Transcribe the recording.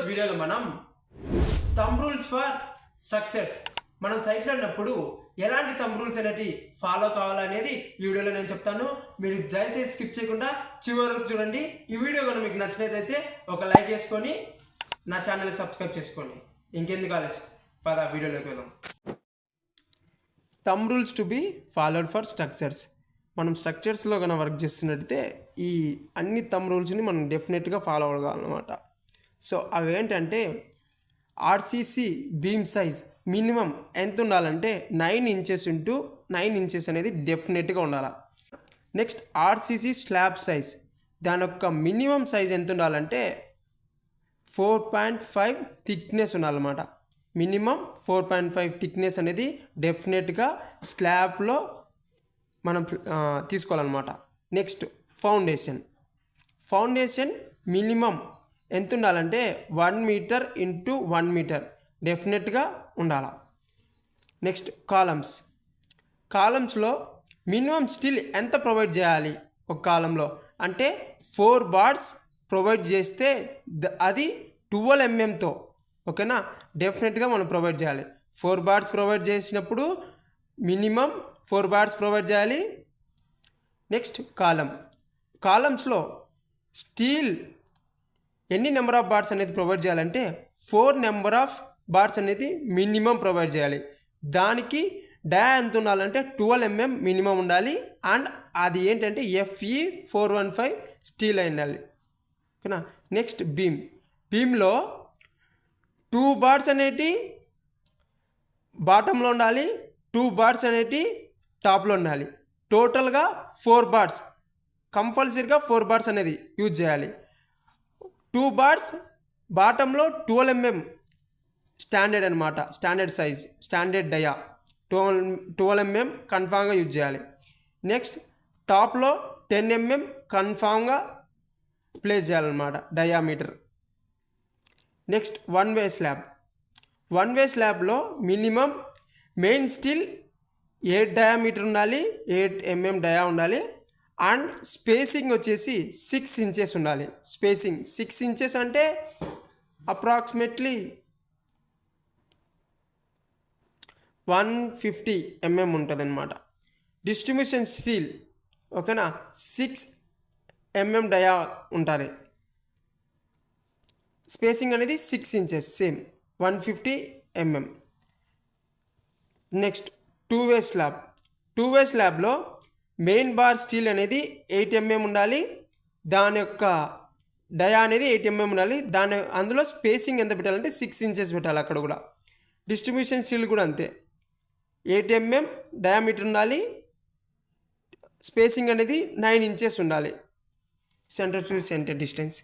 ఈరోజు వీడియోలో మనం థంబ్ రూల్స్ ఫర్ స్ట్రక్చర్స్ మనం సైట్లో ఉన్నప్పుడు ఎలాంటి థంబ్ రూల్స్ అనేవి ఫాలో కావాలనేది ఈ వీడియోలో నేను చెప్తాను. మీరు దయచేసి స్కిప్ చేయకుండా చివరి వరకు చూడండి. ఈ వీడియో కనుక మీకు నచ్చినట్లయితే ఒక లైక్ చేసుకొని నా ఛానల్ని సబ్స్క్రైబ్ చేసుకోండి. ఇంకెందుకు ఆలస్యం, పద వీడియోలోకి వెళ్దాం. Thumb rules to be followed for structures. మనం స్ట్రక్చర్స్లో కనుక వర్క్ చేస్తున్నట్టయితే ఈ అన్ని థంబ్ రూల్స్ని మనం డెఫినెట్గా ఫాలో అవ్వగలనమాట. సో అవి ఏంటంటే ఆర్సీసీ బీమ్ సైజ్ మినిమం ఎంత ఉండాలంటే 9 ఇంచెస్ ఇంటూ 9 ఇంచెస్ అనేది డెఫినెట్గా ఉండాలి. నెక్స్ట్ ఆర్సీసీ స్లాబ్ సైజ్, దాని యొక్క మినిమం సైజ్ ఎంత ఉండాలంటే 4.5 థిక్నెస్ ఉండాలన్నమాట. మినిమం 4.5 థిక్నెస్ అనేది డెఫినెట్గా స్లాబ్లో మనం తీసుకోవాలన్నమాట. నెక్స్ట్ ఫౌండేషన్ మినిమం ఎంత ఉండాలంటే 1 మీటర్ ఇంటూ 1 మీటర్ డెఫినెట్గా ఉండాలి. నెక్స్ట్ కాలమ్స్లో మినిమం స్టీల్ ఎంత ప్రొవైడ్ చేయాలి ఒక కాలంలో అంటే 4 బార్స్ ప్రొవైడ్ చేస్తే అది 12 mm, ఓకేనా, డెఫినెట్గా మనం ప్రొవైడ్ చేయాలి. 4 బార్స్ ప్రొవైడ్ చేసినప్పుడు మినిమం 4 బార్స్ ప్రొవైడ్ చేయాలి. నెక్స్ట్ కాలమ్స్లో స్టీల్ ఎన్ని నెంబర్ ఆఫ్ బార్స్ అనేది ప్రొవైడ్ చేయాలంటే 4 నెంబర్ ఆఫ్ బార్స్ అనేది మినిమం ప్రొవైడ్ చేయాలి. దానికి డయా ఎంత ఉండాలంటే 12 mm మినిమం ఉండాలి. అండ్ అది ఏంటంటే FE 415 స్టీల్ అయి ఉండాలి, ఓకేనా. నెక్స్ట్ బీమ్లో 2 బార్స్ అనేటి బాటంలో ఉండాలి, 2 బార్స్ అనేటి టాప్లో ఉండాలి. టోటల్గా 4 బార్స్, కంపల్సరీగా 4 బార్స్ అనేది యూజ్ చేయాలి. 2 బార్స్ బాటంలో 12 mm స్టాండర్డ్ అనమాట, standard size, standard dia 12 mm కన్ఫామ్గా యూజ్ చేయాలి. నెక్స్ట్ టాప్లో 10 mm కన్ఫామ్గా ప్లేస్ చేయాలన్నమాట డయామీటర్. నెక్స్ట్ వన్ వే స్లాబ్లో మినిమం మెయిన్ స్టీల్ 8 డయామీటర్ ఉండాలి, 8 mm డయా ఉండాలి. అండ్ స్పేసింగ్ వచ్చేసి 6 ఇంచెస్ ఉండాలి. స్పేసింగ్ 6 ఇంచెస్ అంటే అప్రాక్సిమేట్లీ 150 mm ఉంటుంది అనమాట. డిస్ట్రిబ్యూషన్ స్టీల్, ఓకేనా, 6 mm డయా ఉంటుంది. స్పేసింగ్ అనేది 6 inches, same 150 mm. Next two way స్లాబ్లో మెయిన్ బార్ స్టీల్ అనేది 8 mm ఉండాలి. దాని యొక్క డయా అనేది 8 mm ఉండాలి. అందులో స్పేసింగ్ ఎంత పెట్టాలంటే 6 ఇంచెస్ పెట్టాలి. అక్కడ కూడా డిస్ట్రిబ్యూషన్ స్టీల్ కూడా అంతే, 8 mm డయామీటర్ ఉండాలి. స్పేసింగ్ అనేది 9 ఇంచెస్ ఉండాలి, సెంటర్ టు సెంటర్ డిస్టెన్స్.